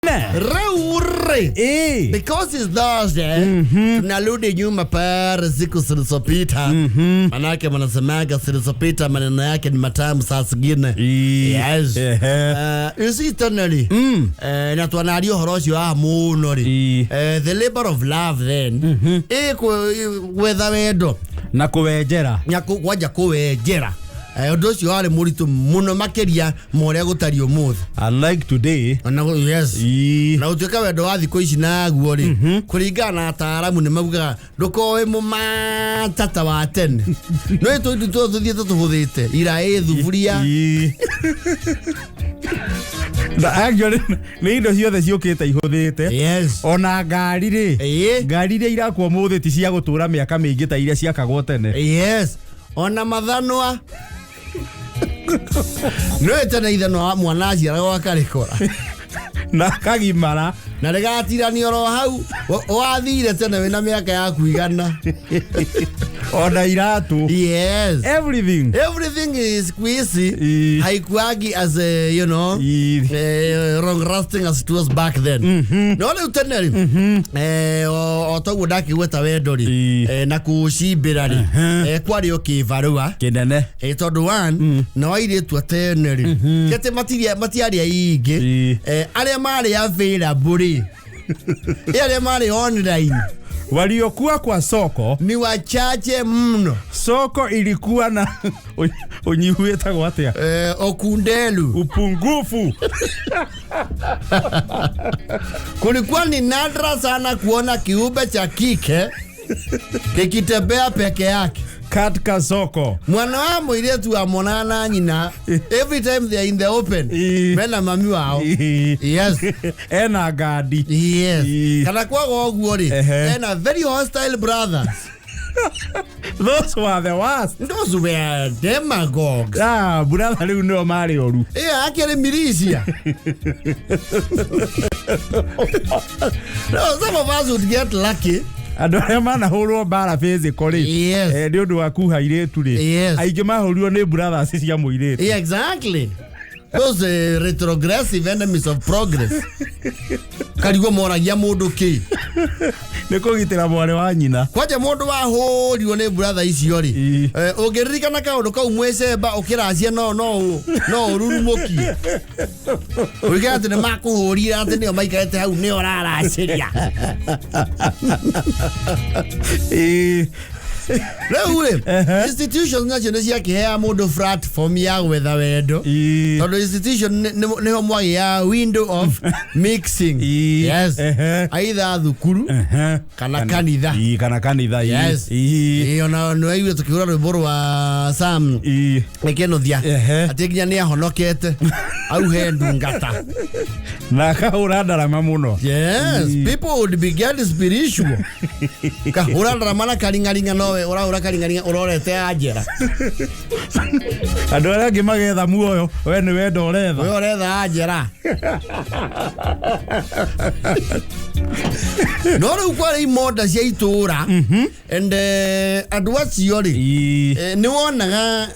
Reure. Because it's Thursday, tunarudi nyuma para siku zilizopita. Manake wanasemaga zilizopita maneno yake ni matamu saa zingine. Yes. You see eternally. Na tuanario horoshi wa munori. The labor of love then. Whether wedo. Na kuwejera. Waja kuwejera. Odosi wale muritu muno makeria moria gutari umuthi. Unlike today. Yes. Na utuka wedo wathi kuici na guori. Kuringana na ataramu ni mabuga ndukowe mumatata wa tene. No itu tuthithie tuhuthite. Ira thufuria. Na actually ni indo ciothe ciukite ihuthite. Yes. Ona ngari ri. Ngari ri irakwo muthi ti cia gutura miaka mingi ta iria ciakagwo tene. Yes. Ona mathanwa. No etana ithano mwanaci aragwa karikora. Na kagimara. Na regatira oro hau. Wathire tene wina miaka ya kuigana. Ona iratu. Yes. Everything is queasy. Haikuagi as a, you know, wrong rusting as it was back then. No le uteneri. Otogu daki weta wedori. Na kushibirari. Kwari okivarua. Kinene. Todo one. No ide tu ateneri. Kete matiaria ige. Ale mari ya vela buri. Ale mari online. Waliokuwa kwa soko ni wachache mno. Soko ilikuwa na unyihueta gwatia okundelu upungufu. Kulikuwa ni nadra sana kuona kiumbe cha kike kikitembea peke yake katika soko. Mwana wa mwiletu wa monana nyina every time they are in the open. Mena mami wao. Yes. Ena gadi. Yes. Kana kwa goguori. Ena very hostile brothers. Those were the worst. Those were demagogues. Brother leo no mari oru. Akere milisia. No, some of us would get lucky. Adore mana horo bara physically. Yes. Ndio wakuha ile tuli. Yes. Aige mahorio ne brothers cia muirete. Exactly. Those retrogressive enemies of progress. Karigo moragia mundu ki. Niko gitira mware wa nyina. Kwaje mundu wa horio ne brother icio ri. Ogeririkana kaundu kau mwecemba ukiracia no ururumuki. Urigate ne makuhurira ate ne maikarete hau ne oraraciria. Institutions nacio nĩ ciakĩhea mũndũ platform ya gwetha wendo. Tondũ institution nĩho mwagi ya window of mixing. Yes. Aidha thukuru kana kanitha. Kana kanitha. Yes. Ona no aiwe tukihura rwĩmbo rwa Sam Ekenothia atĩ nginya nĩ ahonokete au he ndungata na kahura ndarama muno. Yes. People would be getting spiritual. Kahura ndarama na karingaringa nowe ora karingaringa urorete ajera. Andũ arĩa angĩ magetha muoyo we nĩ wendo ũretha. We ũretha ajera. No rĩu kwarĩ imoda cia itũra and andũ acio rĩ nĩ wonaga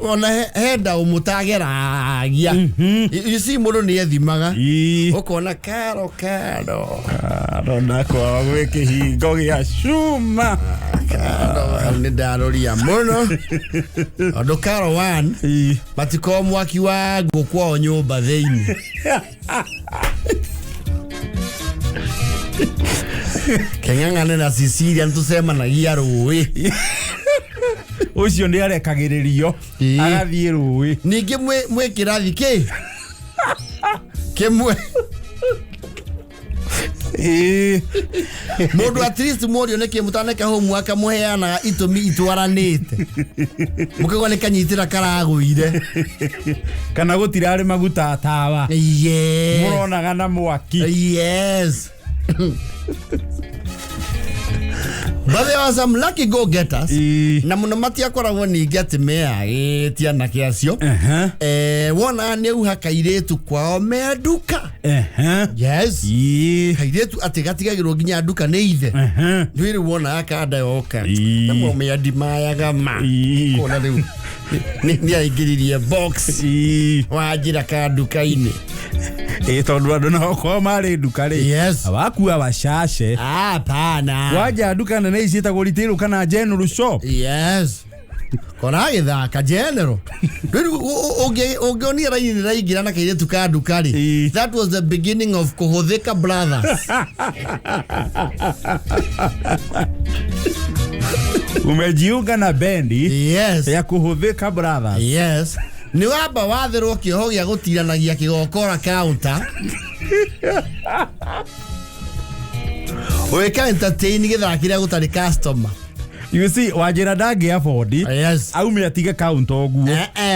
ona henda ũmũtageragia. You see mũndũ nĩ ethimaga ũkona karo na kwa gwĩkĩhingo gĩa cuma. Nĩ ndaroria mũno andũ karo one matiko mwaki wa ngũkwao nyũmba thĩinĩ. Keng'ang'ane na Sicilia ntusemanagia rũĩ. Ucio nĩ arekagĩrĩrio agathiĩ rũĩ. Ningĩ mwĩ kĩrathi kĩ kĩmwe. Mundu at least morio neke mutaneka homework amuheanaga itumi itwaranite. Mukagwa ne kanyitira karaguire. Kana gutirare maguta tawa. Yes. Muronaga na mwaki. Yes. But there was some lucky go-getters. Na muno matiakoragwo ningi ati meagĩtia na kĩacio. Wona nĩ uha kairetu kwao me duka. Yes. Kairetu ati gatigagĩrwo nginya duka nĩ ithe. Nĩ wona akanda yoka. Na mo me adimayaga ma. Kona rĩu ni aingiririe box wajira kanduka-ini tondu andu no ko mari nduka ri abakua bashashe pana waja nduka nene icitagwo retail kana general shop kona githaka general ungeonira ini raingira na kaire tukanduka ri that was the beginning of Kuhuthika Brothers. Umejiunga na bendi ya Kuhuthika Brothers. Ni wamba wathirwo kioho gia gutiranagia kigokora counter weka entertain githakira gutari customer. You see, wajira ndage afford aume atige count oguo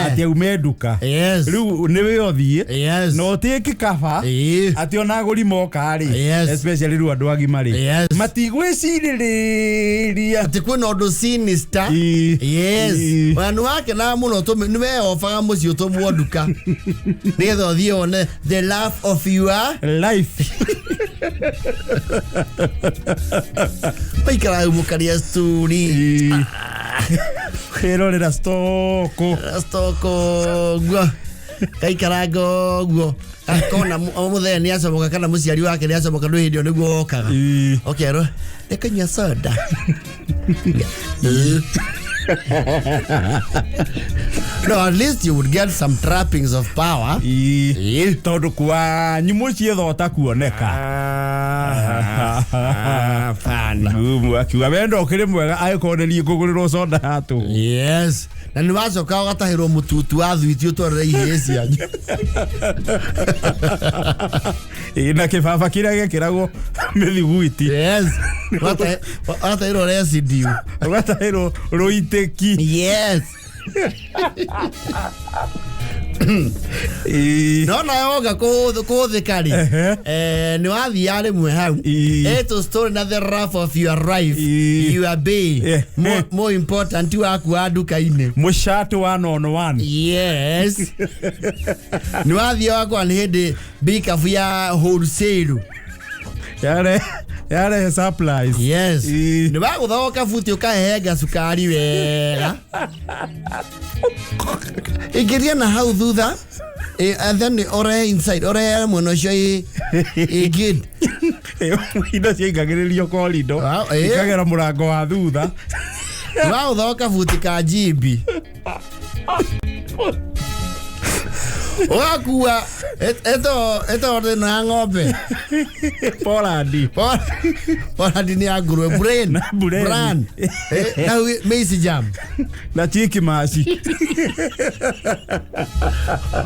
ati aume nduka riu niwe othie no take kaba ati ona guri moka ri especially riu andu agima ri matigwiciriria ati kwina undu sinister wanu wake na muno tumi niwe ofaga muci utumwo nduka nigetha othie one the laugh of your life paikara umukaria story Herorera stoko gwa kaikarango gwo akona muthenya ni acomoka kana muciari wake ni acomoka ndu hindi niguo okaga okero ekanya soda no, at least you would get some trappings of power tondu kwa nyumu ciethota kuoneka pana akiuga wendo ukiri mwega aikoneri kugurirwo soda hatu na ni wacoka ugatahirwo mututu wa thwiti utwarire ihie cianyu na kibaba kiria gekiragwo mithiguiti ugatahirwo residue ugatahirwo ruiteki no na yoga kuhuthika ri ni wathia rimwe hau eto story na the rough of your life you are be more important waku nduka-ini mushatu 1-on-1 ni wathia wakwa ni hindi bika ya wholesale yare supplies ni baguthoka futi ukahenga sukari wega igiria na hau thutha and then ore inside ore muno cio igid indo ciaingagiririo korido ikagera murango wa thutha baguthoka futi ka jibi wakua eto na ng'ombe Poland ni agurwe brain brand na Macy Jam na chiki mashi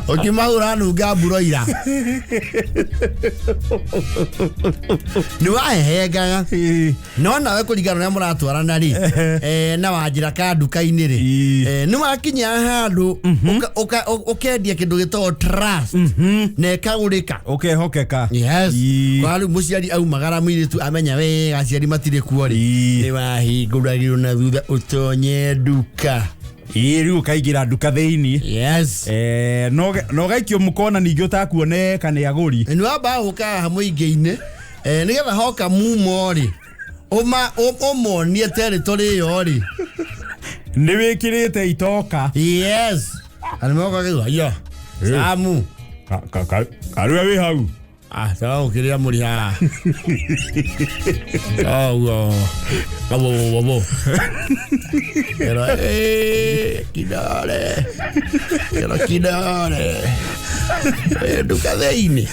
okimaura nuga buroira ni wahenga no nawe kuringana na muratwarana ri na wajira ka nduka-ini ri ni wakinya handu ukendia kindu gito trust ne kaurika hokeka kwa muciari au magara mwiritu amenya we aciari matire kuori ni wahinguragirwo na thutha utonye nduka riu kaigira nduka thiini no gaikio mukona ningi utakuoneka ni aguri ni wamba uka hamwe-ingi-ini nigetha hoka mumo ri omonie territory yo ri ni wikirite itoka ani moka kigo Samu karuwe wi hau sawa ukiria muri ha babo pero kidole nduka thiini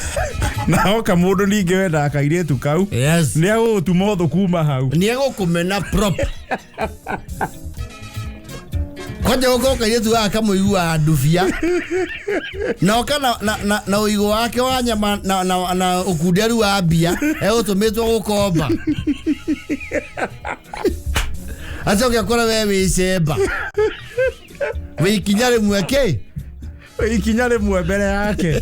na hoka mundu ningi wenda akairitu kau ni agutuma uthu kuma hau ni agukumena prop kwaje uko kairitu waka muigua ndufia na kana na uigo wake wa nyama na ukuderu wa bia utumitwo gukomba acha ukakora wewe icemba wikinya rimwe ikinya rimwe mbere yake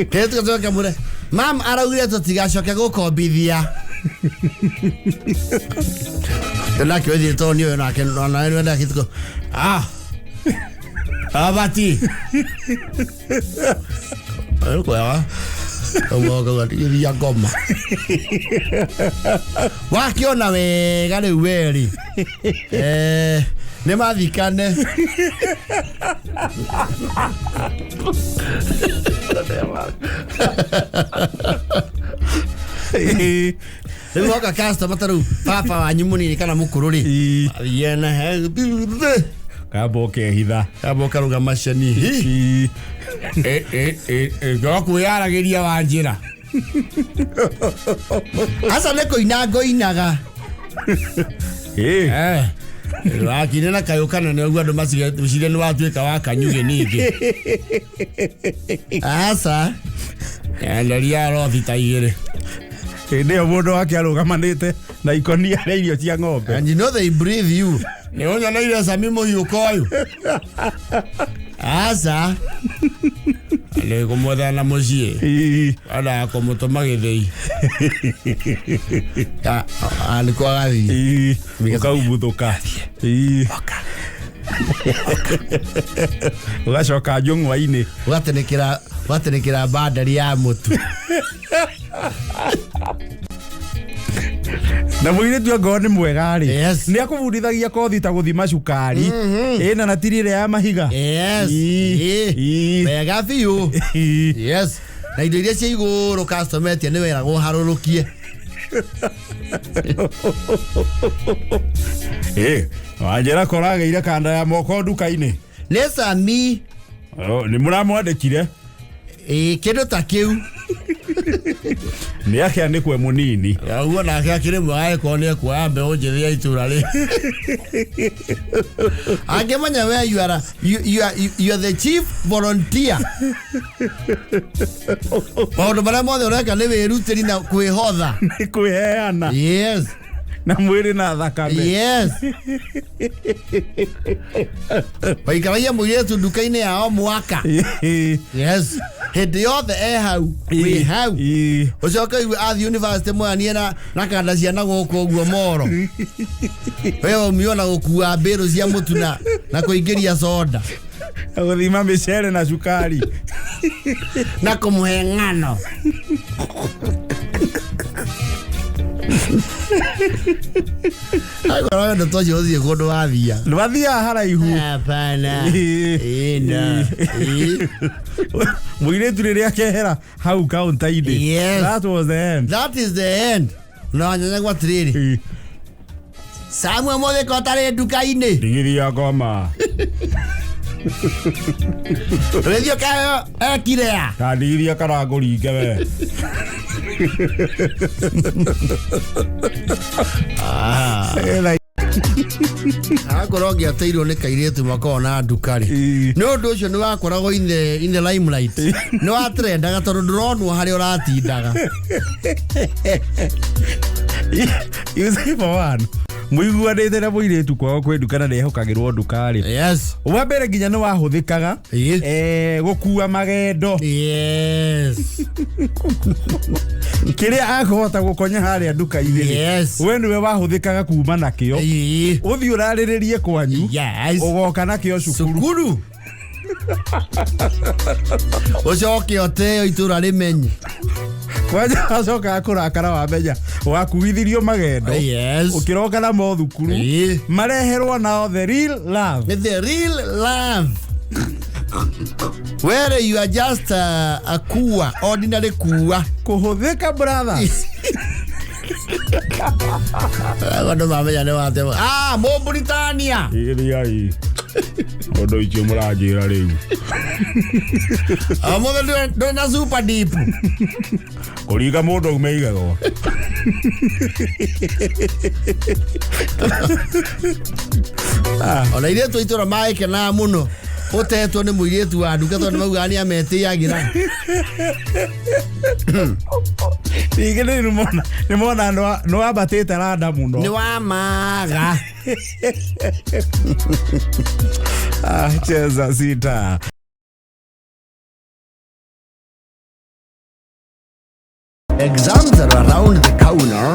ketu kazoka mure mam araugire tutigacoke gukombithia tena kiwethi tonio na nenda kitiko abati alikuwa ya ya ngoma wakiona wega riu weri Nĩ mathikane. Rĩu hoka customer tarĩu papa wanyu mũnini kana mũkũrũ rĩ. Yena he. Kaboke hitha. Kaboka ruga macani. Gwakwĩyaragĩria wa njĩra. Asa nĩ kũina ngoinaga. Wakine na kayũkana nĩ ũguo andũ macire nĩ watuĩka wa kanyuge ningĩ. Asa enderia rothi ta igĩrĩ. Ndio mũndũ wake arũgamanĩte na ikonia rĩa irio cia ng'ombe. And you know they breathe you. Nĩ ũnyoneire Sami Mwihakuhi ũyũ. Asa nĩ kũmwetha na mũciĩ. Ada kũmũtũma gĩthĩi. Nĩ kwagathiĩ. Ũkaumbuthũka. Ũgacoka njũng'wa-inĩ. Ũgatĩnĩkĩra bandari ya mũtu. Na mũirĩtu Ngoni nĩ mwega rĩ. Nĩ akũbundithagia kothi ta gũthima cukari. Ĩna na tirire ya mahiga. Wega biũ. Yes. Na indo iria cia igũrũ customer etia nĩ weragwo harũrũkie. Wanjĩra koragĩire kanda ya moko nduka-inĩ. Nĩ Sami. Nĩ mũramwandĩkire. Kĩndũ ta kĩu. Nĩ akĩandĩkwo mũnini. Ũguo nake akĩrĩ mwega agĩkorwo nĩ ekuoya mbeũ njĩthĩ ya itũra rĩ. Angĩmenya we you are the chief volunteer. Maũndũ marĩa mothe ũreka nĩ wĩrutĩri na kwĩhotha. Nĩ kwĩheana. Yes. Na mwĩrĩ na thakame. Yes. Waikaragia mũirĩtu nduka-inĩ yao mwaka. Yes. Hĩndĩ yothe hau. Wĩ hau. Ũcoke athiĩ university mwanie na kanda ciana gũkũ ũguo Moro. We waumio na gũkua mbĩrũ cia mũtu na kũingĩria soda. Gũthima mĩcere na cukari. Na kũmũhe ng'ano. Agora ndo toje ozie kũndũ wathia. Wathia haraihu. Hapana. Mũirĩtu rĩrĩa akehera hau kaunta-inĩ. Yes. That was the end. That is the end. No nyanyagwa tirĩrĩ. Samwe mothe kotarĩ nduka-inĩ. Ndigithia ngoma. Rĩthio kayo ekirea. Ndigithia karangũringe we. Akorwo ngĩateirwo nĩ kairĩtu makoragwo na nduka rĩ. Nĩ ũndũ ũcio nĩ wakoragwo in the limelight. Nĩ watrendaga tondũ ndũronwo harĩa ũratindaga. You say for one. Mũiguanĩte na mũirĩtu kwao kwĩ nduka na nĩehokagĩrwo nduka rĩ. Yes. Wa mbere nginya nĩ wahũthĩkaga gũkua magendo. Yes. Kĩrĩa akũhota gũkonya harĩa nduka-inĩ. Yes. We nĩwe wahũthĩkaga kuma nakĩo. Ũthiĩ ũrarĩrĩrie kwanyu. Yes. Ũgoka nakĩo cukuru. Ũcoke oteo itũra rĩmenye. Kwanja acoka kũrakara wamenya wakuithirio magendo. Yes. Ũkĩroka na mo thukuru. Mareherwo nao the real love. The real love. Where you are just a kuwa, ordinary kuwa. Kũhũthĩka brothers. Wando mamenya nĩ watema. Mũbritania. Ĩrĩai. Ondo icio mũranjĩra rĩu. Mũthĩ ndona super deep. Kũringa mũndũ umeigagwo. Ona irĩtu itũra maĩkenaga mũno. Ũtetwo nĩ mũirĩtu wa nduka tondũ maugaga nĩ ametĩagĩra. Ningĩ nĩ mona nĩ wambatĩte randa mũno. Nĩ wamaga. Cheza sita. Exams are around the corner.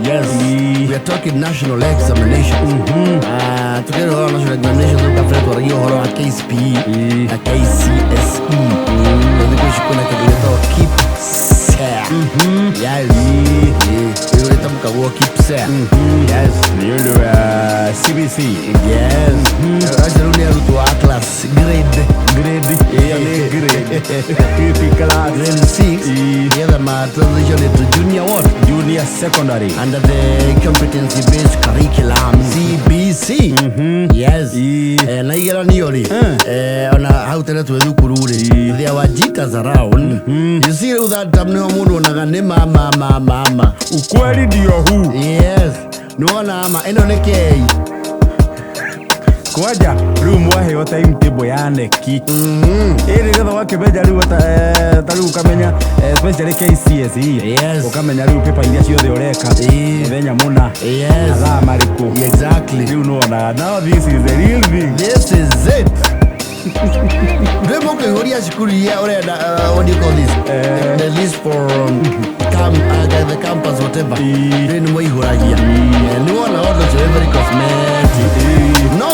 Yes. We are talking national examinations. Together all national examinations we have to review all our KCPE, KCSE. And we should connect to keep safe. Yes. You Mwaheagwo Gucera. Yes. You do CBC. Yes. Actually, I do class grade. Grade 6. Yeah, my transition to junior what? Junior secondary. Under the competency-based curriculum, CBC. Yes. Na igera niori. Ona hau tena twethukuru-ri. There were jitters around. You see that time no mundu onaga ni mama. Ukweli ndio huu. Yes. Nuona ama eno ni kei. Kwaja riu mwaheyo timetable ya neki iri getha wakimeja riu tariu ukamenya especially KCSE. Yes. Ukamenya riu paper iria ciothe ureka muthenya muna athaa mariku. Exactly. Riu nuona now this is the real thing. This is it. Demo kuihoria shukuru ya urenda what do you call this? The list for the campus whatever. Then mwaihuragia. Nuona order to every cosmetic. No,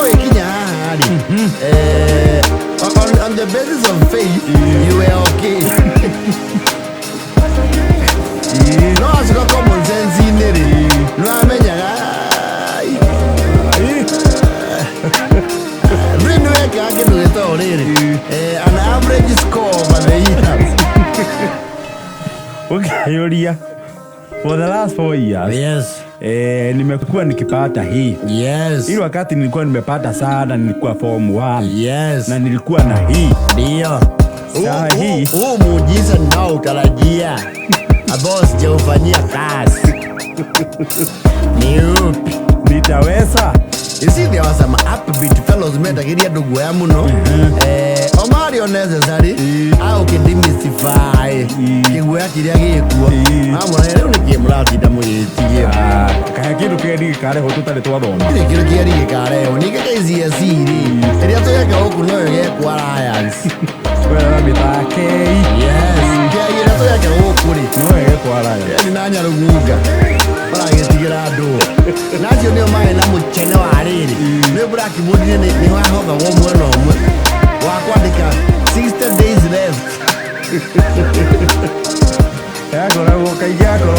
on the basis of faith, you were okay. No, as a common sense in it. No, I mean, I can do it already. An average score for the year. Okay, Yoria. For the last 4 years. Yes. Nimekuwa nikipata hii. Yes. Ili wakati nilikuwa nimepata sana nilikuwa form 1. Yes. Na nilikuwa na hii. Ndio. Saa hii. Muujiza nao utarajia. Ambao sijaufanyia kazi. Ni upi? Nitaweza. You see there was some upbeat fellows metagiria ndugu ya muno. Omari necessary. Au kidemystify. Kiguya kiria gikuo. Mamwe rero ni kimurati ndamwitigie. Kaya kindu kiri kare ho tutari twathoma. Kindu kiri kare ho ni KCSE ri. Iria tuyeka huku no yekwa alliance. Wewe bitake. Yes. Iria tuyeka huku ri. No yekwa alliance. Ni nanya rugunga. Baragetigira andu. Nacio nio mai na muchene wa riri. Ni black body ni wahoga wo mwena omwe. Wakwandika 60 days left. Yagoragwo kaigi akorwo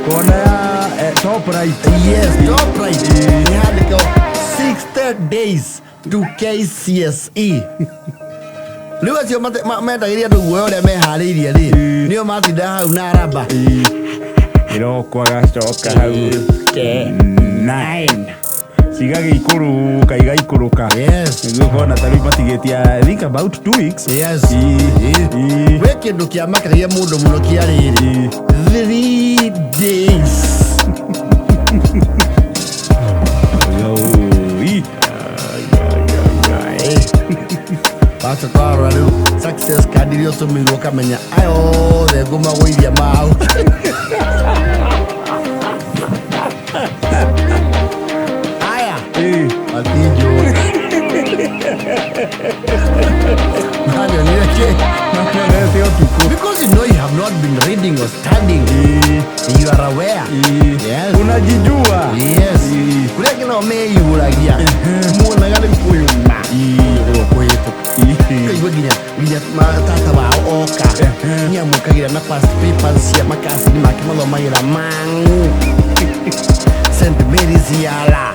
kona ya top right. Yes, top right. Ni handika 60 days to KCSE. Riu acio metagiria andu guoya uria mehariirie ri nio matinda hau na araba irokwa gacoka hau 9 sigage ikuru kaiga ikuruka. Yes. Niguo kona tari matigetia I think about 2 weeks. Yes. We kindu kia makagia mundu muno kia riri 3 days. Pasa kwa riu success card irio tumirwo kamenya ayo the goma guithia mau. Atijo. Because you know you have not been reading or studying. You are aware. Yes. Unajijua. Yes. Kule kina umeihuragia. Muona gani kuyuma. Kwetu. Kaiwa ginya matata wa oka. Nyamukagira na past papers ya makasi ni makimalo magira mangu. St. Mary's yala.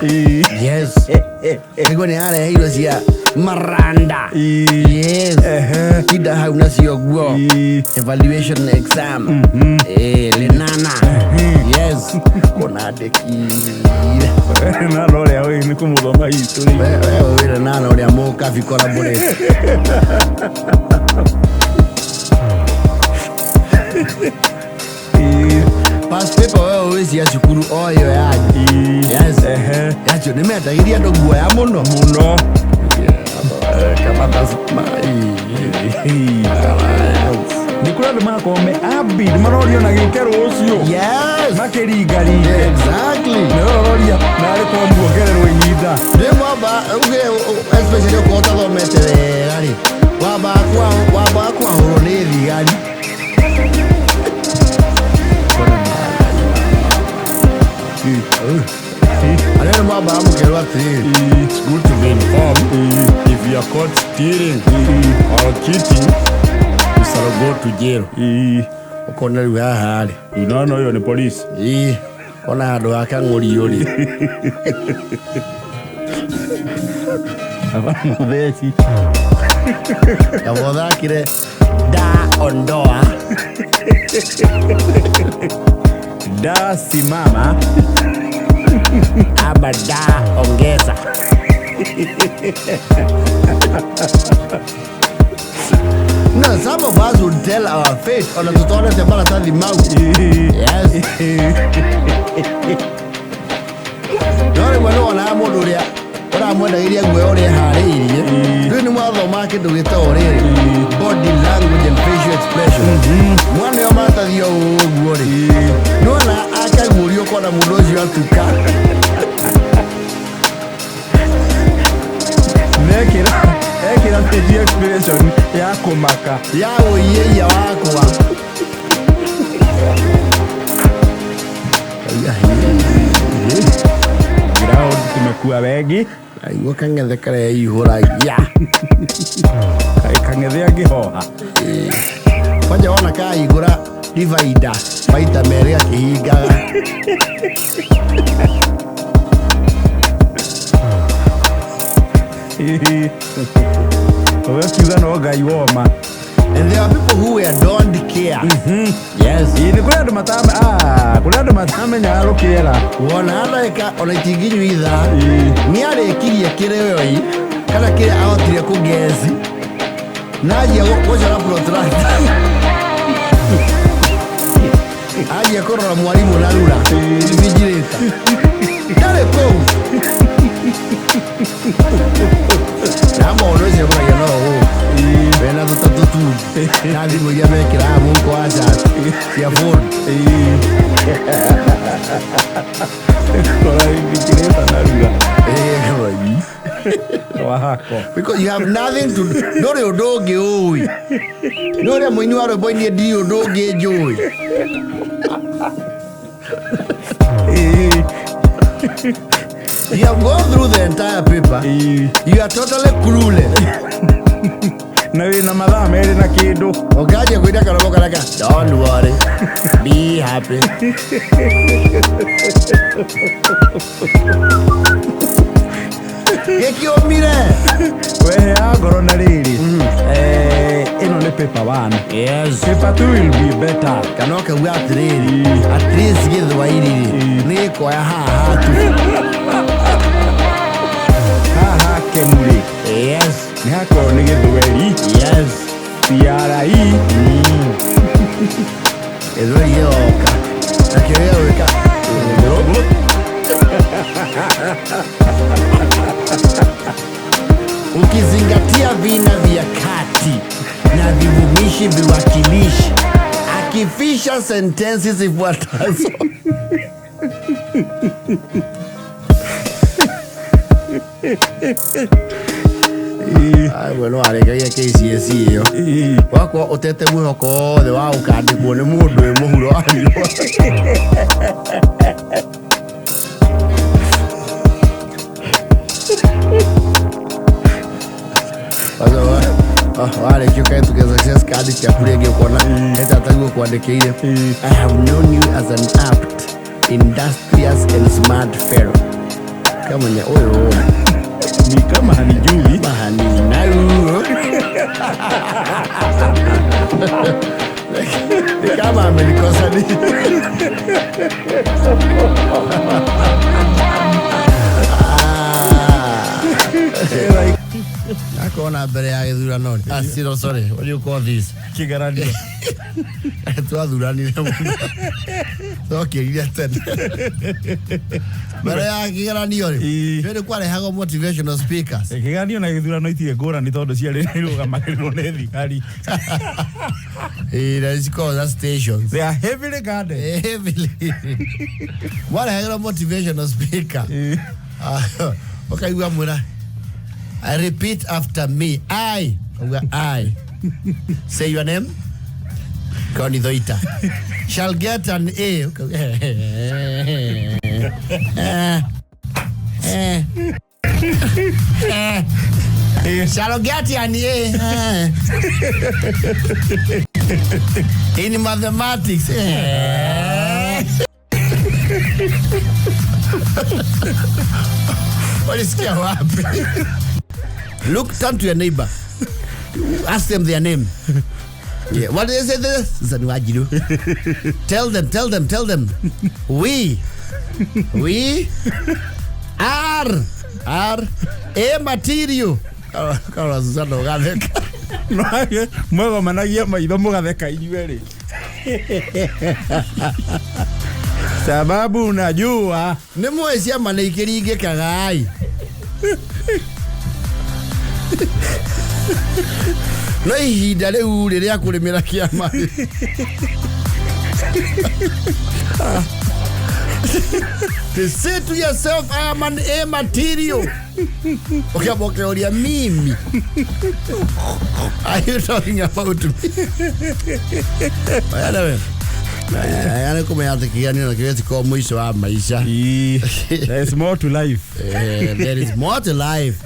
Yes. Ego ni ale hilo sia Maranda. Yes. Ida hauna sio guo. Evaluation exam. Lenana. Yes. Kona deki. Na lole ya wewe ni kumudoma history. Wewe na lole ya moka fi collaborate. Past paper wewe wezi ya shukuru oyo yaji. Yes. Yacho nimetagiria ndo guo ya muno. Kama tasma. Nikura de makome abid marorio na gikero ucio. Yes. Makerigari. Exactly. Maroria na ari kwa muogerero inyida. Demo ba especially ko ta metere gari. Waba kwa horone vigari. And then my mom get what it's good to be informed. If you are caught stealing or cheating, you shall go to jail. Ukona riu haha ri. No yo ni police. Ona handu haka ng'ori yuri. Avesi. Kamuthakire da ondoa. Da simama. Ama da ongeza. No, some of us would tell our faith on the tutorial the balata the mouth. Yes. Dore mwana wana amuduria. Ora mwenda iria gwe ore haririe. Ndu ni mwatho make ndugita orire. Body language and facial expression. Mwana yo mata dio uguo ri. Nona akagurio kona mundu ucio atuka. Ekira facial expression ya kumaka. Ya oyeya wakwa. Grau tumekuwa wengi. Aigua kang'ethekare ihuragia. Kang'ethea gihoha. Kwanja wona kaigura divaida maita merĩ akĩhingaga. And there are people who don't care. Yes. Ni kuna ndo matame kuna ndo matame nyaro kera. Wona alaika ona itinginyu itha. Ni arekirie kirewoi kana kire ahotire kugezi. Naje goja na protract. Aje korora mwalimu na rura. Vigileta. Dale ko. Namo onoje kwa yano. Bena tutatutu. Nadi moja mekira mungu acha. Ya phone. Kora vigileta na rura. Because you have nothing to do. Nore odoge oi. Nore mwenyu aro boy di odoge joy. You have gone through the entire paper. You are totally clueless. Na wina mathaa merĩ na kindu. Ukaje kuida karabo karaka. Don't worry. Be happy. Gekiomire. Wehe agoro na riri. Ino ni paper 1. Yes. Paper 2 will be better. Kanoka we at riri. At least githwa iriri. Ni kwa haha tu. Haha kemuri. Yes. Ni hako ni githweri. Yes. CRI. Ezo yoka. Akiyo weka. Ukizingatia vina vya kati na vivumishi viwakilishi, akifisha sentensi zifuatazo. Bueno, aregaia KCSE iyo. Wako utete mwihoko the wa ukandikwo ni mundu wi muhuro ario. Wale kioka tuke success card cha kurege kona hata ataguo kuandikiire. I have known you as an apt, industrious and smart fellow. Kama nya oyo ni kama hanijui bahani nayo. Ni kama amenikosa ni. Akona mbere ya githurano. Sorry, what do you call this? Kigerio. Twathurani Gathaiya Tene. Mbere ya kigeranio ri. Nĩ kwarehagwo motivational speakers. Kigeranio na githurano itirĩ ngũrani tondũ ciarĩ irũgamagĩrĩrwo nĩ thigari. That's called that stations. They are heavily guarded. Heavily. Warehagwo motivational speaker. Okay, we are I repeat after me. I. Say your name. Ngoni Dhoita. Shall get an A. Shall get an A. In mathematics. What is wapi? Look, turn to your neighbor. Ask them their name. Yeah. What is it? Tell them. We are a material. Mwego managia maitho mugatheka inyueri. Sababu unajua ni mwecia manaikiringe kagai. No ihinda riu riria kurimira kiama. Say to yourself, I am an A material. Okay, oria mimi. Are you talking about me? Yana kumeyatikia nini kiwezi kwa mwisho wa maisha. There is more to life. There is more to life.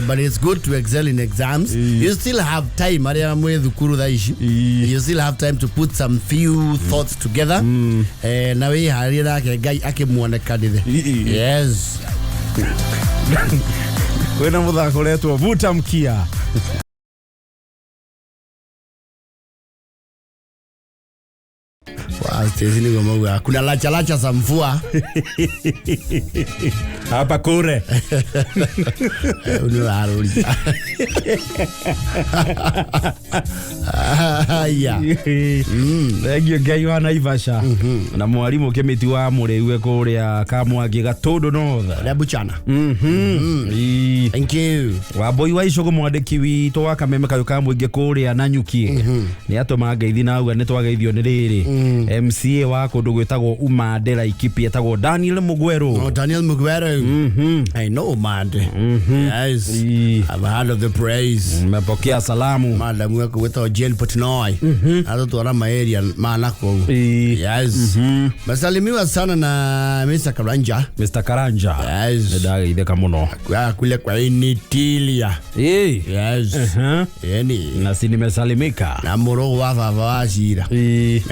But it's good to excel in exams. You still have time. You still have time to put some few thoughts together. Na we harira ke gai akimuonekana. Yes. Wena muthako letwo vuta mkia. Kuna lacha za mvua hapa kure. Unaarudi. Thegio Ngai wa Naivasha na mwalimu Kemiti wa Muriwe kuria Kamwangi Gatondo North na Buchana. Thank you. Wa boy wa icogo mwandiki witũ wa kameme kayo ka mwingi kuria Nanyuki ni atoma ngeithi na uga ni twageithio ni riri MCA wa kundu gwitagwo Umandela ikipi etagwo Daniel Mugwero. Oh, Daniel Mugwero. I know Umande. Yes. I've heard of the praise. Mepokea salamu. Madam wako witwa Jane Potnoy. Atotwara area manako. Yes. Masalimiwa sana na Mr. Karanja. Mr. Karanja. Yes. Ndageitheka muno. Kule kwa Initilia. Yes. Yani na si nimesalimika. Na morogo wa Vavashira.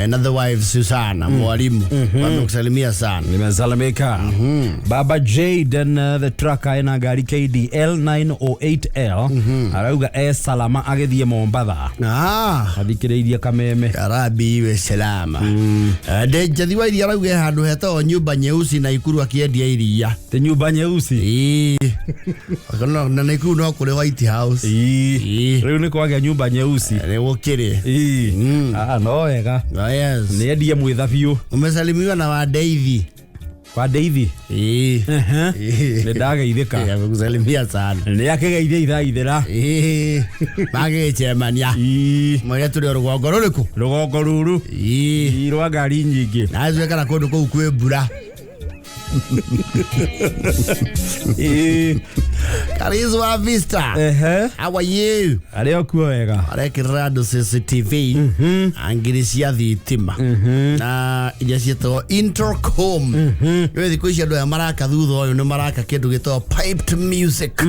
Another wife Susana mwalimu. Wamekusalimia sana. Nimesalimika. Baba Jaden the trucker ina gari KDL 908L arauga salama agithie Mombatha. Athikiriirie kameme. Arabi we salama. Ndejathi wa iria arauga handu hetagwo nyumba nyeusi na Ikuru akiendia iria. Te nyumba nyeusi. Kana na Ikuru no kule White House. Riu ni kwagea nyumba nyeusi. Ni gukiri. No wega. Yes. Ni endia mwithabiu. Umesalimiwa na wa Davey. Kwa Davey. Ni ndageithika. Amekusalimia sana. Ni akegeithia ithaithira. Magechemania. Mwe tuli rugongo ruriku. Rugongo ruru. Rwa ngari nyingi. Na azwe kana kundu kuu kwe mbura. Karizwa Vista. How are you? Areo kuo wega. Areki rado CCTV. Angirisia thitima. Na iria cietagwo intercom. Wethi kuici andu ya maraka thutha uyu ni maraka kindu gitagwo piped music.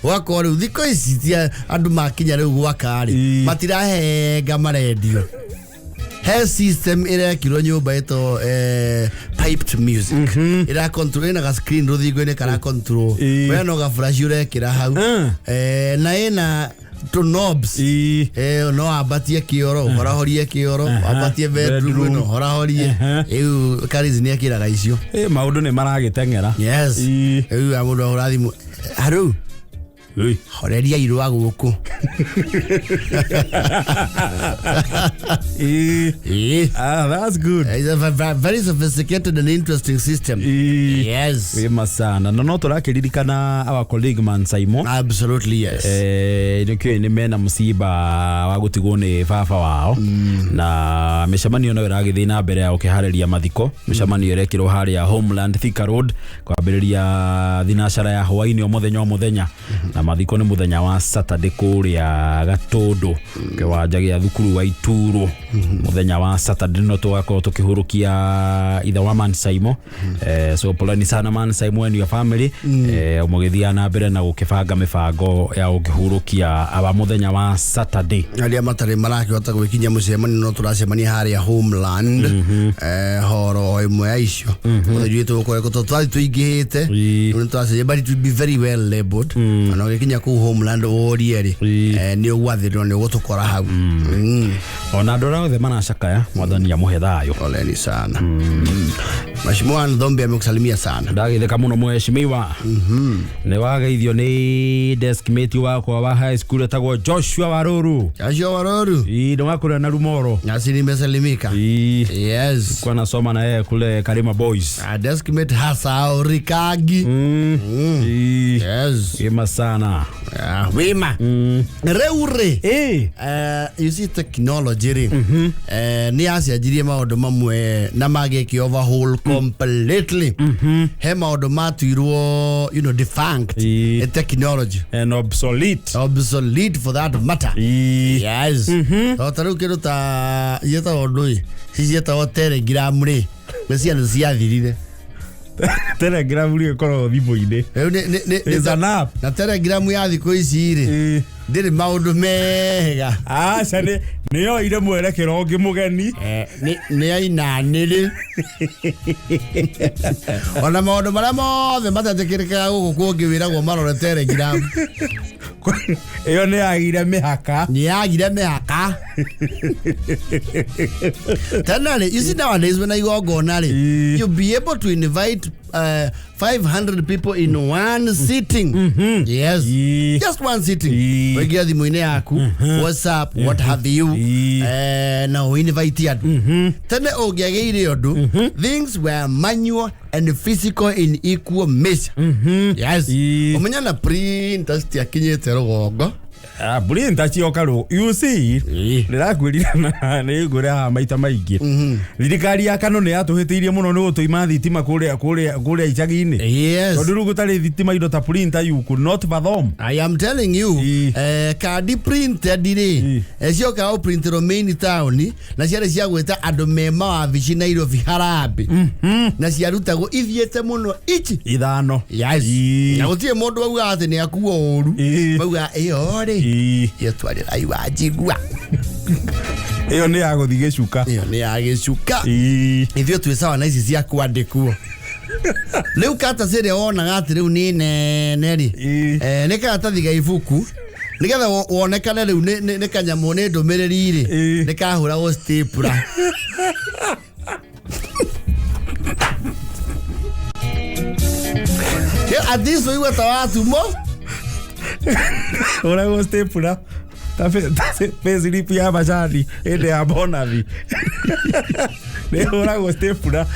Wako riu thiko ici tia andu makinya riu gwaka ri. Matirahenga maredio. Health system irekirwo nyumba ito piped music. Ira control ina ga screen ruthingo ine kana control. We no ga flash urekira hau. Na ina to knobs. No abatie kioro, horahorie kioro, abatie bedroom no horahorie. Karizi ni akiraga icio. Maundu ni maragitengera. Yes. Amundu horathimu. Haru. Horeria irwa guku. That's good. It's a very sophisticated and interesting system. Yes. Wema sana. No turakiririkana our colleague Man Simon. Absolutely yes. Nikyo ni mena musiba wa gutigwo ni baba wao. Na mishamanio no iragithina mbere ya ukihareria mathiko. Mishamanio irekirwo haria Homeland Thika Road kwambiriria thinashara ya hwaini o muthenya. Na mathiko ni muthenya wa Saturday kuria Gatundu kiwanja gia thukuru wa Ituru muthenya wa Saturday no tugakorwo tukihurukia ithe wa Man Saimo so poleni sana Man Saimo and your family umugithia na mbere na gukibanga mibango ya ukihurukia aba muthenya wa Saturday aria matari marakihota gwikinya mucemani no turacemania haria Homeland horo imwe aicio muthiru tuko tutari tuingihite no turace but to be very well labeled ana gwikinya ku Homeland orieri ni ugwathirwo ni gutukora hau ona ndora othe manacakaya mwathani amuhe thayo poleni sana Mheshimiwa Ndombe amekusalimia sana ndagitheka muno mheshimiwa ne wageithio ni deskmate wako wa high school etagwo Joshua Waruru ndo wakura na Rumoro nasi nimesalimika yes kwa nasoma na yeye kule Karima Boys deskmate hasa Rikagi yes wima sana wima reure you see technology ni asiajirie maundu mamwe na mageki overhaul completely he maundu matuirwo defunct technology and obsolete for that matter yes taru kiruta yeta odoi sijeta hotel gramre mesia nziathirire Telegram ri koro thimu-ini is an app na Telegram ya thiko ici ri ndiri maundu mega cani niyo ire mwerekero ngi mugeni ni aina niri ona maundu maria mothe matatikirika guku kungi wiragwo marore Telegram iyo ni agire mihaka Tanale you see nowadays when I go gonari you'll be able to invite 500 people in one sitting yes just one sitting wegia thimu-ini yaku WhatsApp what have you now invite you tene ogiageire undu things were manual and physical in equal measure yes umenya na printer stiakinyete rugongo Brilliant chiokaru you see ndirakwirira na ni ngura maita maingi thirikari ya kano ni atuhitiirie muno ni gutuima thitima kuria icagi-ini yes tondu gutari thitima indo ta printer you could not fathom I am telling you card printer dire ecioka au printer main town na ciare cia gweta andu mema wa vici Nairobi Harambe na ciarutagwo ithiete muno ichi ithano yes na gutie mundu auga ati ni akuo uru auga iyo ri yetwari aiwa jigwa iyo ni aguthige cuka ithio twi sawa na ici cia kwandikwo leu kata sere ona gati leu ni neri ni kata thiga ibuku nigetha wonekane leu ni kanyamu ni ndumiriri ri ni kahura go stapler adiso iwe tawatumo ora go stapler pezi lipi ya bajadi ende ya bonavi ne ora go stapler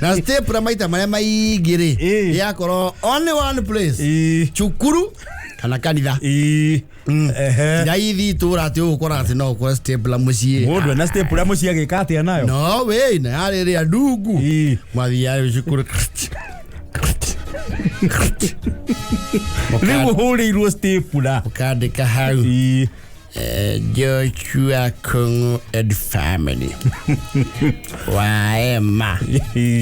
na stapler maita maria maigire yakoro only one place chukuru kana kanitha ndaithi tura ati ukora ati no kwa stapler mucie mundu na stapler mucie agikati anayo no we na yari ya ndugu mathia chukuru Rigo huri stapler ukandika hau Joshua Kongo and family Waema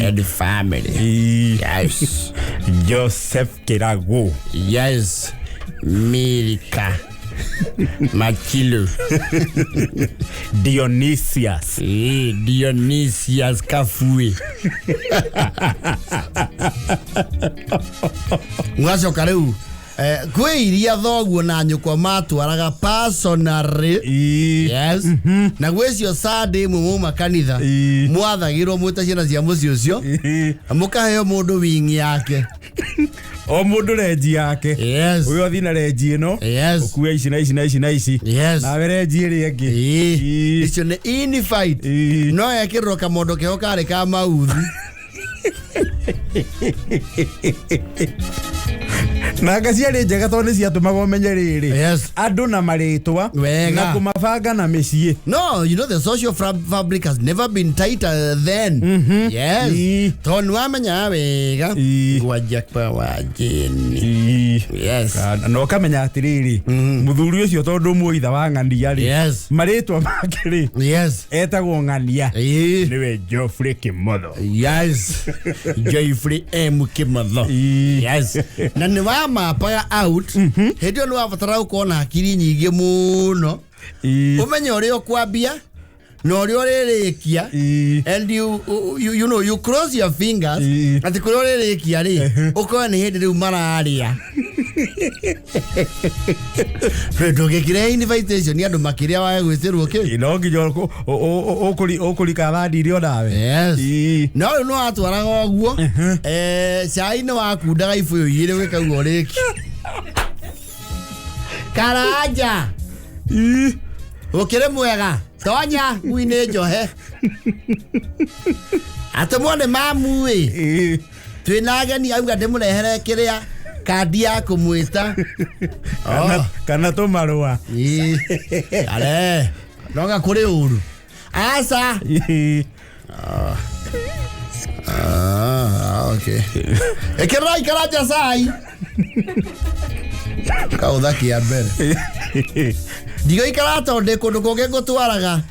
and family yes Joseph Kirago yes Milka Makilo Dionysius Kafue Mwacho kareu kwe iria thoguo na nyukwa matwaraga personally yes na gwecio Sunday muma kanitha mwathagirwo mwita ciana cia muci ucio mukaheo mundu wingi yake o mundu reji yake yes uyo thina reji ino yes ukuya ici na ici yes na reji iri ingi icio ni in fight no yakirwo kamondo keho kare ka mauthi na gaciarĩ njega tondũ nĩciatũmaga ũmenye rĩrĩ andũ na marĩtwa na kũmabanga na mĩciĩ. No, you know the social fabric has never been tighter then. Yes. Tondũ wamenya wega ngwanja kwa wajeni. Yes. Na ũkamenya atĩrĩrĩ mũthuri ũcio tondũ mũitha wa ng'ania rĩ marĩtwa make rĩ etagwo ng'ania nĩwe Geoffrey Kĩmotho. Yes. Geoffrey M. Kĩmotho. Yes. Na nĩ wamapaga out hĩndĩ ĩyo nĩ wabatara gũkorwo na hakiri nyingĩ mũno ũmenye ũrĩa ũkwambia na ũrĩa ũrĩrĩkia and you know you cross your fingers atĩ kũrĩa ũrĩrĩkia rĩ ũkorwo nĩ hĩndĩ rĩu mararĩa ndũgĩkire invitation nĩ andũ makĩrĩa wae gwĩtĩrwo kĩ no nginya ũkũrika thani irio nawe. No ũyũ nĩ watwaraga ũguo cai nĩ wakundaga ibũyũ igĩrĩ gwĩkaguo rĩki Karanja ũkĩrĩ mwega tonya ngui nĩ njohe atũmwo nĩ mamu ĩ twĩna ageni auga ndĩmũrehere kĩrĩa kandi ya kũmwĩta kana tũmarũa ale noga kũrĩ ũru aca okay ĩkĩrai Karanja cai kaũtha kĩa mbere ndigoikara tondũ kũndũ kũngĩ ngũtwaraga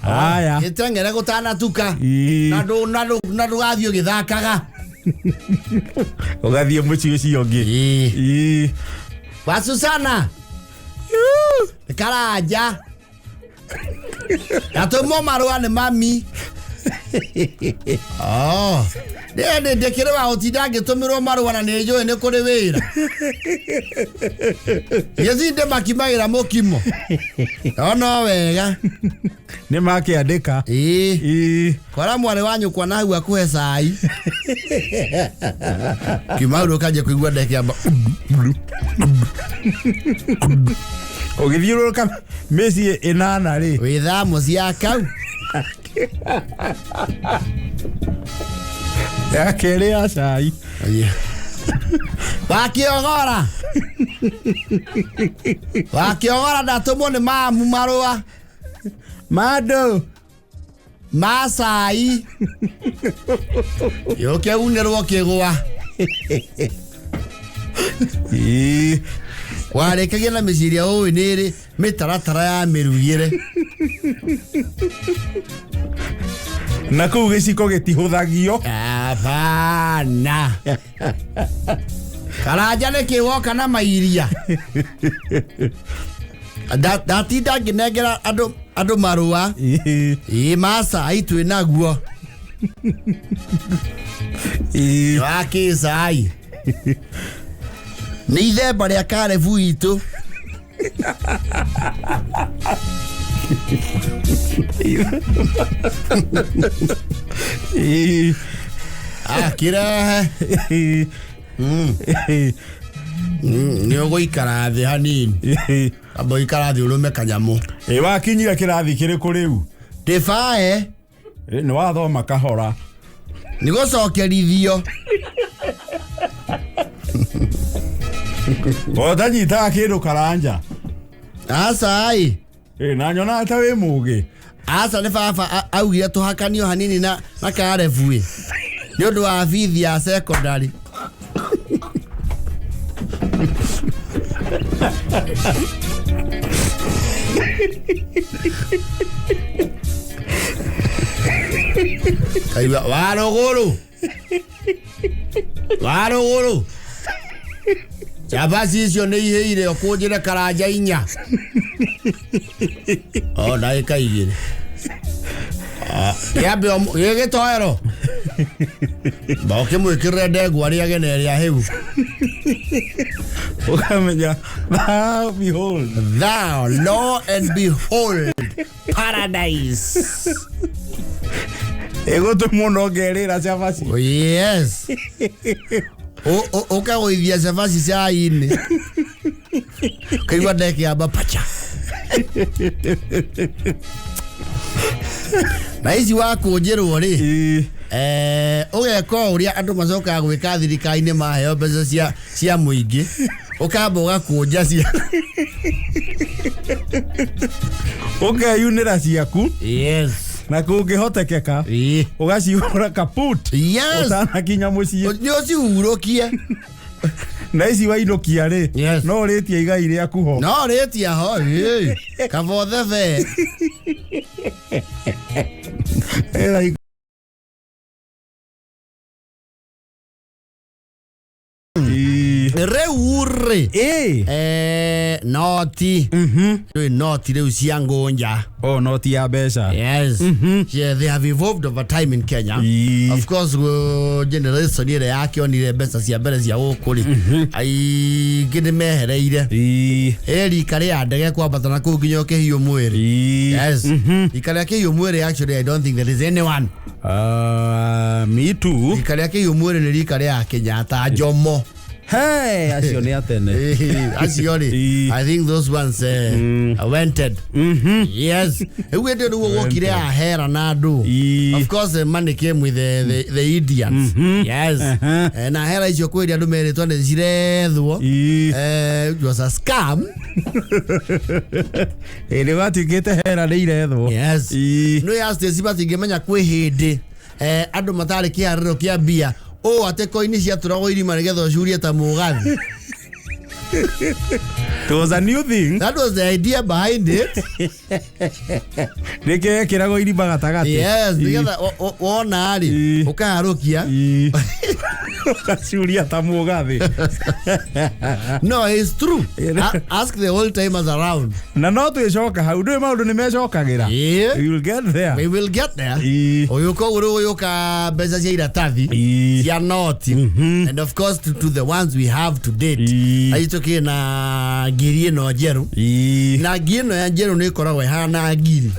haya gĩteng'ere gũtanatuka na ndũgathiĩ ũgĩthakaga ũgathiĩ mũciĩ ũcio ũngĩ wa Susana Karanja atũmwo marũa nĩ mami ndĩkĩrĩ wa ũtinda ngĩtũmĩrwo marũa na nĩ njũĩ nĩ kũrĩ wĩra gĩthi ndĩmakimagĩra mũkimo no wega nĩ makĩandĩka kwara mwarĩ wa nyũkwa na hau akũhe cai kimaurũ kanje kũigua ndekĩamba ũgĩthiũrũrũka mĩciĩ ĩnana rĩ wĩthamo cia kau yakĩrĩ ya cai wakiogora ndatũmwo nĩ mamu marũa mandũ ma cai yũke unĩrwo kĩgwa warĩkagia na mĩciria ũĩ nĩrĩ mĩtaratara ya mĩrugĩre na kũu gĩciko gĩtihũthagio apana Karanja nĩkĩ woka na mairia ndatinda ngĩnengera andũ marũa ma cai twĩ naguo wa kĩcai nĩ ithemba rĩa karebu itũ kĩrehe nĩ ũgũikara thĩ hanini amba ũikara thĩ ũrũme kanyamũ wakinyire kĩrathi kĩrĩkũ rĩu ndĩbae nĩ wathoma kahora nĩ gũcokerithio otanyitaga kĩndũ Karanja aca na nyona ta wĩ mũgĩ aca nĩ baba augire tũhakanio hanini na karebu nĩ ũndũ wa bithi ya secondary kaiwa warũgũrũ cabaci icio nĩ ihĩire ũkũnjĩre Karanja 4 ndagĩka 2 kĩambe gĩgĩtoero ũkĩmwĩkĩrĩre ndengwa rĩage na ĩrĩa hĩu ũkamenya thou lo and behold paradise egũtũmwo no ngerĩra cabaci yes ũkagũithia cabaci cai-inĩ kaigua ndekĩamba pacha na ici wakũnjĩrwo rĩ ugeko uria andu macoka gwika thirikaini maheo mbeca cia muingi ukamba ugakunja cia ukeyunira ciaku yes na kungihotekeka ugacihura kaput utanakinya mucii nio cihurukie na ici wainukia ri no ritia igai riaku ho no ritia ho kabothe ve reure noti noti reu cia ngonja noti ya mbeca yes yeah, they have evolved over time in Kenya of course generation ire yakionire mbeca cia mbere cia gukuri ai gine mehereire eri kare andege kwambata na kuginyo kehio mwiri yes ikare kehio mwiri actually I don't think there is anyone me too ikare kehio mwiri ni rikare ya Kenyatta Jomo hey acio ni atene aciori I think those ones wanted yes we did work ire ahera na andu of course the money came with the Indians yes na ahera icio kwiri andu meritwo ni cirethwo it was a scam ni watikite hera ni irethwo yes no yaste sibatingimenya kwi hindi andu matari kiariro kia bia ate koini cia turago irima nigetho curie ta mugathi it was a new thing that was the idea behind it nike kirago irima gatagati yes nigetha wona ari ukaharukia kacuria ta mugathi no it's true ask the old timers around na no twicoka hau ndu maundu ni mecokagira we will get there oyuko uyuka mbeca cia iratathi cia noti and of course to the ones we have to date aitoke na ngiri no njeru na ngiri no ya njeru ni koragwo hana ngiri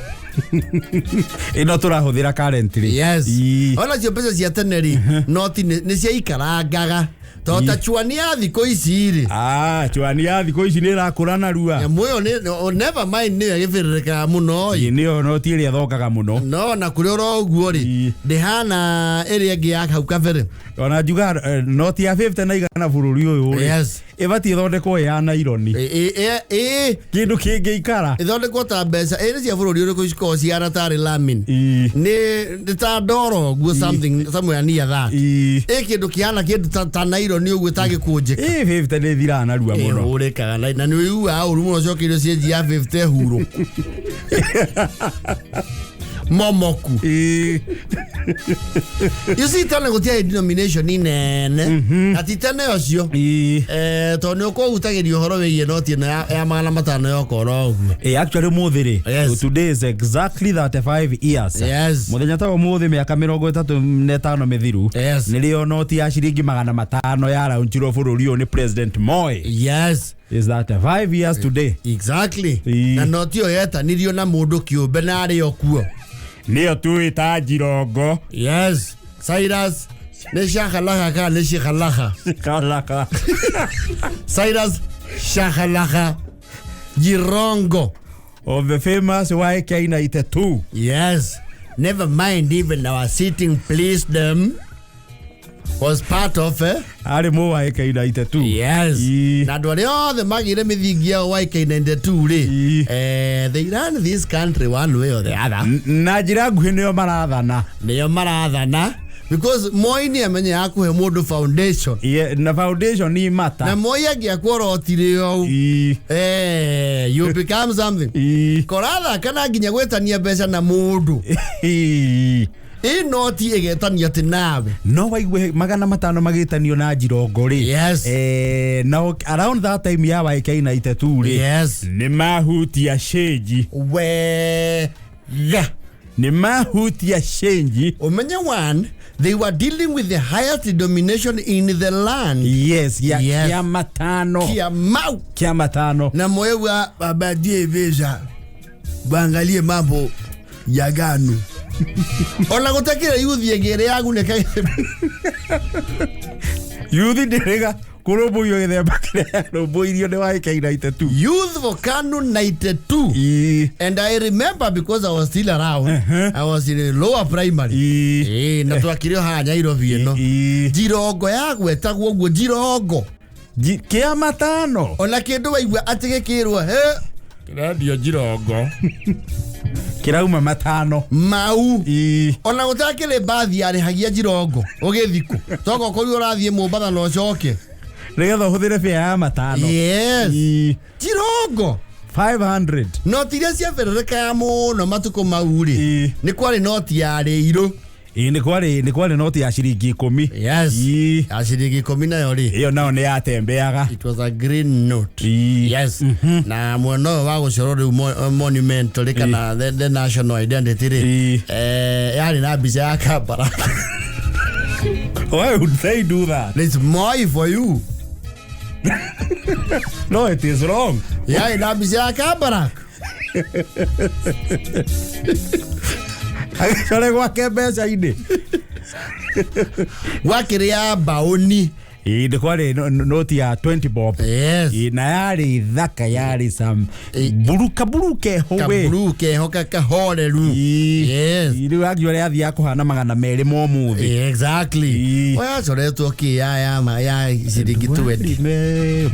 ino turahuthira currently yes ona cio mbeca cia tene ri noti ni cia ikarangaga tota chuani ya thiko ici ri chuani ya thiko ici ni rakura na rua ya moyo ni never mind ni gifiririka muno ni no ti ri athokaga muno no na kuri ro guo ri ndihana area ngi ya hau kabere ona juga noti ya 50 na igana bururi uyu yes ibati thondekwo ya naironi kindu kingi ikara ithondekwo ta mbeca iri cia bururi uri kuciko ciara tari lamin ni ta ndoro guo somewhere near that kindu kiana kindu ta naironi uguo tagikunje 50 ni thira na rua muno urikaga na ni uyu uru muno cokire cie ya 50 huro momoku you see tane gutia denomination inene ati tane ocio to ne ko utagirio horo we noti na ya magana matano yoko ro actually muthiri today is exactly 35 years yes muthenya ta muthi miaka 35 mithiru nilio noti ya shiringi magana matano ya raunchiro bururi ni President Moi yes is that 5 years today exactly na noti yo yeta nilio na mundu kiumbe na ari okuo nio tuita jirongo yes Cyrus ne shakalaka ka ne shakalaka Cyrus shakalaka jirongo of the famous YK92 yes never mind even our sitting place them was part of ari mo YK92 yes na ndwari othe magire mithingi ya YK92 ri they run this country one way or the other na njira nguhi nio marathana because Moi ni amenye akuhe mundu foundation na foundation ni mata na Moi agiakorotire o you become something koratha kana nginya gwetania mbeca na mundu noti igetania ati nawe no waigwe magana matano magitanio na jirongo ri yes now around that time ya YK92 ri yes ni mahutia shenji ni mahutia shenji umenya one they were dealing with the highest denomination in the land yes ya matano kia matano na moyo abadie veja bangalie mambo ya ganu ona gutakira yuthi egere yagu ne kai yuthi ndirega Kurumbuiyo githemba kiria rumbuirio ni waike 92. Youth Volcano 92. And I remember because I was still around. I was in lower primary. Na twakirio hanya Nairobi ino. Jirogo yagwe tagwo guo jirogo. Kia matano. Ona kindu waigua atigikirwo radio jirogo. Kirauma matano. Mau. Ona gutakire bathi ari hagia jirogo. Ugithiku. Toko kuri urathie Mombasa no coke. Nigetha uhuthire fare ya matano. Yes. Jirogo. 500. Noti iria ciaberereka ya muno matuko mauri. Ni kwari noti ya riiro. Ni kwari noti ya shiringi 10. Yes. Ya shiringi 10 nayo ri. Iyo nao ni yatembeaga. It was a green note. Yes. Na mwono wa gucoro monument ri kana the national identity ri. Yari na biza ya kabara. Why would they do that? It's more for you. No, it is wrong. Yari na biza ya kabara. Chole gwake mbeca indi wakiria baoni ndi kwari noti ya 20 bob. Yes. Na yari thaka yari some buruke hoka kahoreru. Yes. Ndi wagiore athi akuhana magana meri mo muthi. Exactly. Oya coretwo ya ciringi 20.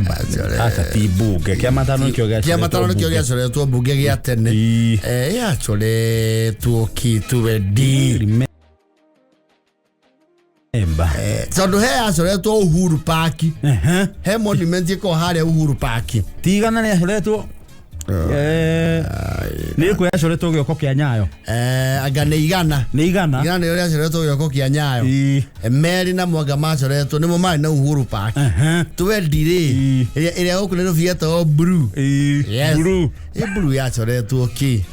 Aka ti bunge kia matano kio gia coretwo bunge gia tene. Ya coretwo ki 20. Tondu he acoretwo Uhuru Park. He monument iko haria Uhuru Park. Tigana ni acoretwo ni ku acoretwo gioko kia Nyayo. Anga ni igana ni uri acoretwo gioko kia Nyayo. Meri na Mwanga macoretwo nimo mari na Uhuru Park. Twendire iria gukunero fieta blue. Yes. Blue ya acoretwo ki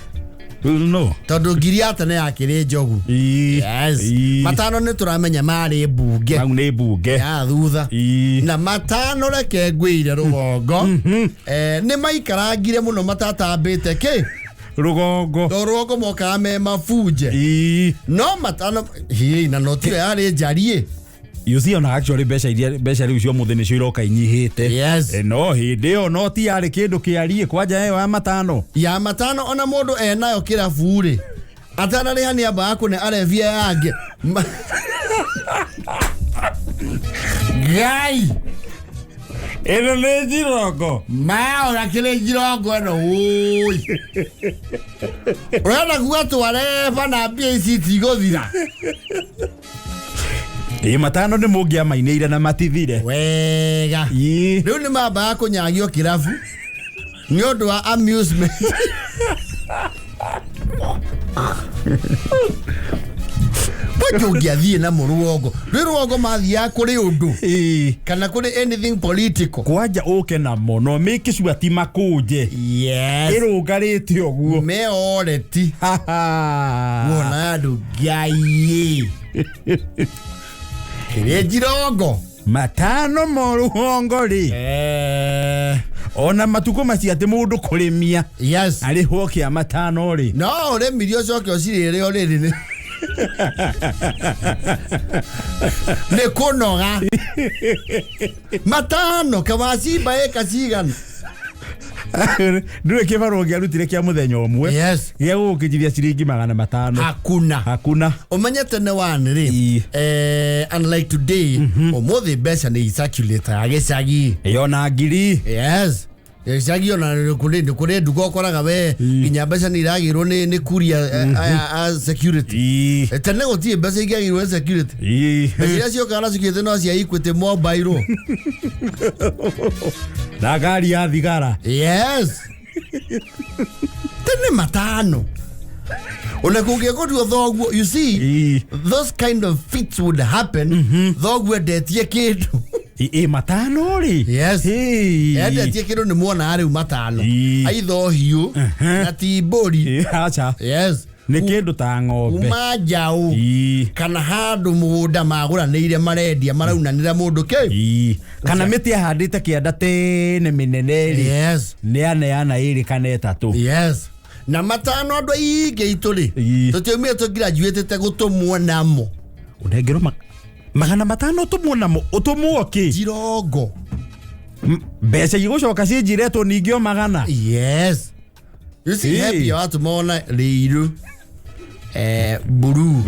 no. Tondu Ngiriata ne yakire njogu. Yes. Matano ni turamenya mari bunge. Mau ni bunge. Ya thutha. Na matano reke ngwire rugongo. Ni maikarangire muno matatambite ki rugongo moka me mafuje. No matano na notire yari njarie. You see on actually besha riu muthini cio iroka inyihite. Yes. No hindi o no ti yari kindu kiarie kwanja ya matano. Ya matano ona mundu enayo kirabu ri. Atana ri hani aba akune arevia yange. Gai. Eno ne jirogo. Mao na kile jirogo no oi. Ora kuga tware bana BACT gothira. Matano ni mungia maineire na matithire. Wega. Riu ni mamba kunyagio kirabu. Ni undu wa amusement. Wajogia na muruogo. Ruogo mathia kuri undu. Kana kuri anything political. Kwanja oke na mono make sure ti makuje. Yes. Irugarite oguo. Me oreti. Wona andu ngai. Kire jirogo. Matano mo rugongo ri. Ona matuko maciate mundu kurimia. Yes. Ari hokia matano ri. No, re mirio coke ocirire oriri ni. Ne kunoga. Matano kawacimba eka cigana. Ndiwe kibaro giarutire kia muthenya omwe. Yes. Gia gukijithia ciringi 500. Hakuna. Omanyete ne one ri. Unlike today, omothi mbeca ni circulator agicagi. Yona ngiri. Yes. Ecagi ona kuri ndugo koraga we nginya mbeca ni iragirwo ni kuria security. Tene gutie mbeca igagirwo security. Mbeca cio kana cikite no cia Equity mobile. Na gari ya thigara. Yes. Tene matano. Ona kungekuwa thoguo, you see, those kind of fits would happen. Thoguo detie kitu. Matano ri. Yes. Detie kitu ni muona ari matano. Aitho hiu na tibori. Acha. Yes. Ni kindu ta ng'ombe. Umajau. Kana handu mugunda magura neire marendia maraunanira mundu ki. Kana miti ahandite kianda tene minene ri. Yes. Ni ana iri kana etatu. Yes. Na matano andu aige ituri. Tutumie tu graduate te gutumwo namo. Unengero magana matano utumwo namo utumwo ki. Jirogo. Mbeca igũcoka cienjiretwo ningĩ o magana. Yes. You see happy watu mona liru. Buru.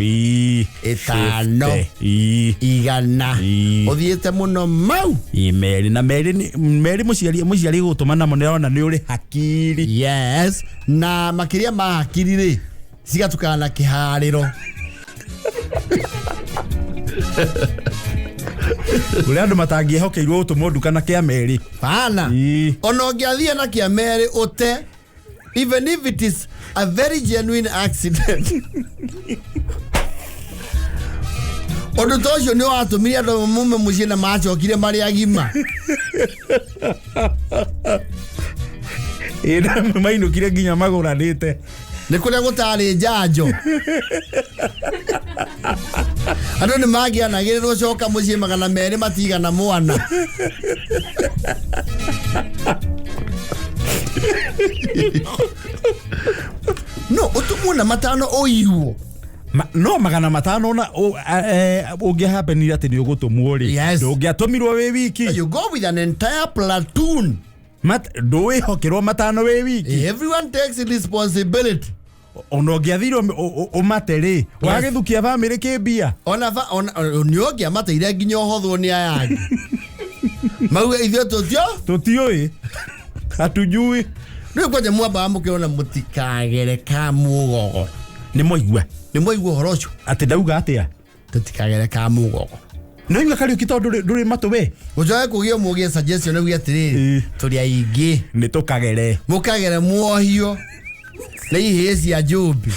Etano. Igana. Othiete muno mau. Meri na meri muciari gutuma na monera na ni uri hakiri. Yes. Na makiria ma hakiri ri. Cigatukana na kihariro. Ule andu matangiehokeirwo utumwo nduka na kia meri. Pana. Ona ungiathia na kia meri ute. Even if it is a very genuine accident. Odo tosho ni watumire andu mume mucie na macokire mari agima. Ina mainukire nginya maguranite. Ni kuria gutari njanjo. Andu ni magianagirirwo coka mucie magana meri matigana mwana. No, utumuna matano oiwo. No magana matano na unge happen ati ni ugutumwo ri. Ndungiatumirwo wi wiki. You go with an entire platoon. Ndui hokirwo matano wi wiki. Everyone takes responsibility. Ono ngiathirwo umate ri. Wagithukia family kibia. Ona niogia mate ire nginya hothwo ni ayangi. Mau ithio tutioi. Hatujui. Ndio kwaje mwamba amukiona mutikagere ka mugogo. Ni moigwa horocho. Ati ndauga atia. Tutikagere ka mugogo. No iga kali ukito nduri mato we. Ujoe kugia mugie suggestion ugia tiriri. Turi aingi. Ni tukagere. Mukagere muohio. Na ihezi ya Jobi.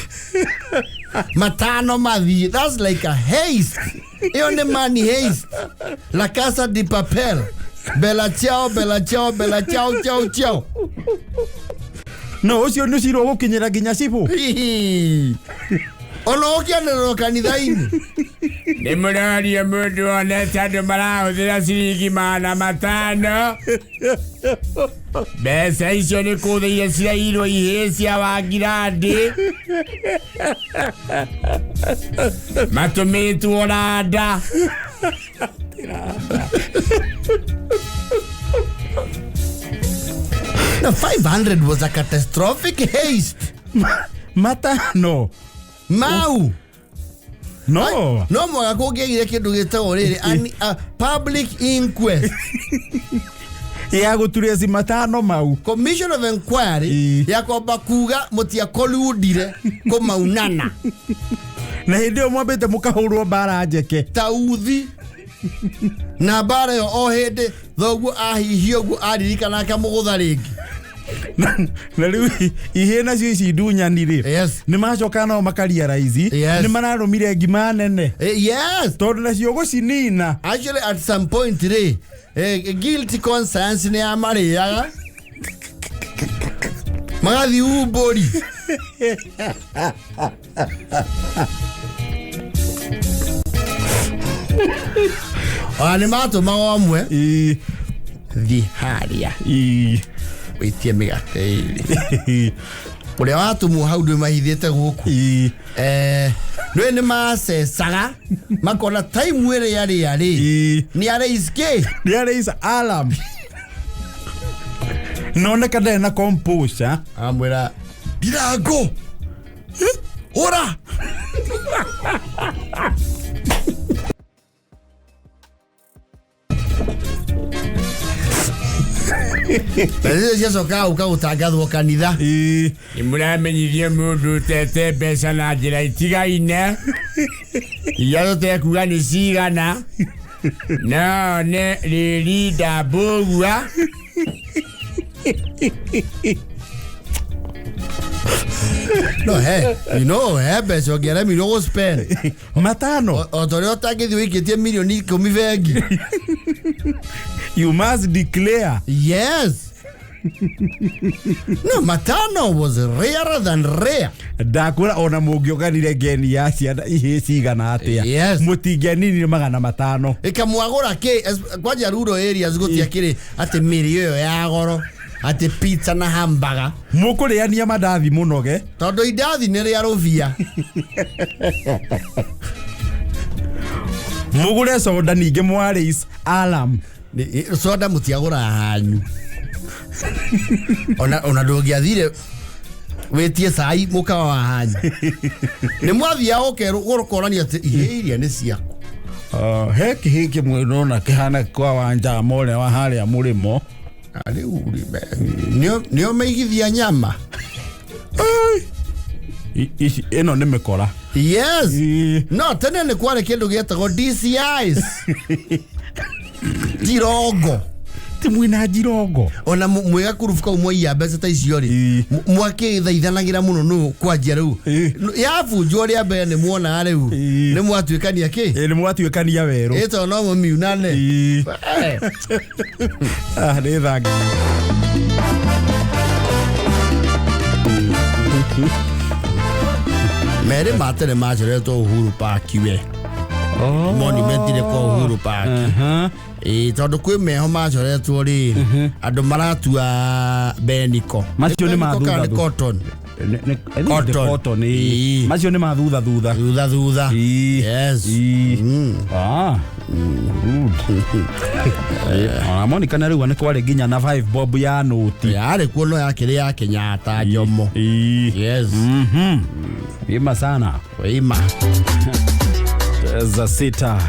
Matano mathi. That's like a haste. Iyo ni money haste. La Casa de Papel. Bella ciao. No, ucio ni ciro gukinyira nginya cibu. Ono ukianero kanitha-ini. Ni muraria mundu onete andu marahuthira ciringi magana matano. Mbeca icio ni kuthiire cirairwo ihĩĩ cia Wangirandi. Matumitwo randa. The 500 was a catastrophic haste. Matano. Mau. No. No mwaga kugegire kindu gitagwo riri a public inquest. Ya guturia si matano mau. Commission of inquiry ya kwamba kuga mutia koludire ko maunana. Na hindio mwambite mukahurwo bara njeke. Tauthi. Na bara yo o hindi thoguo ahihio gu aririkana akamugutha ringi. Na riu ihe nacio ici ndunyani ri. Yes. Ni macoka no makaria raizi. Ni manarumire ngima nene. Yes. Tondu nacio gucinina. Actually at some point ri guilty conscience ni amariaga. Magathi ubori. Ani mato mawamwe. Viharia. Witie migate. Uria watu mu hau ndu mahithite guku. Nwe ni macecaga makona time ire yari ni are iske ni are is alarm. None kada na composure amwira dirago ora. Pese ya soka ukagutangathwo kanitha. Imuramenyithie mundu tete mbeca na njira itigaine. Iya te kuga ni cigana. No ne riri ndambũgua. No, hey, you know, mbeca ũngĩaremirwo gũ spend matano o torĩa ũtangĩthiĩ ũikĩtie milioni 10 bengi. You must declare. Yes. No, matano was rarer than rare. Ndakura ona mũngĩoganire ngeni ya ciana ihĩ cigana atia. Yes. Mũtingĩaninire magana matano. Ikamwagũra kwanja rural areas gũtiakĩrĩ atĩ mĩri ĩyo ya goro ati pizza na hamburger. Mũkũrĩania mandathi mũnoge. Tondũ indathi nĩ rĩa rũbia. Mũgũre soda ningĩ mwaris alarm. soda mutiagura hanyu ona ndogiathire wetie sai muka wa hanyu ni mwathia okerwo gorokorania ati iria ni ciaku heki mwirona kihana kwa wanja mole wa haria murimo ali uribe nio meigithia nyama eno nimekora yes no tene ni kware kindu gietagwo DCIs jirongo timwina jirongo ona mwega kurufuka umwe mbeca ta icio ri mwakithaithanagira muno nu kwanjia riu yabunjwo ria mbere ni muona riu ni mwatuikania ki ni mwatuikania weru ito no mumiunane ni thangi mere matene machoretwo Uhuru Park we monument ile kwa Uhuru Park tondu kwi meho machoretwo ri andu maratua beniko macio ni mathutha cotton macio ni mathutha yes Monica na riu ni kwari ginya na 5 bob ya noti yari kuno yake ya Kenyatta Jomo yes ima sana ima za sita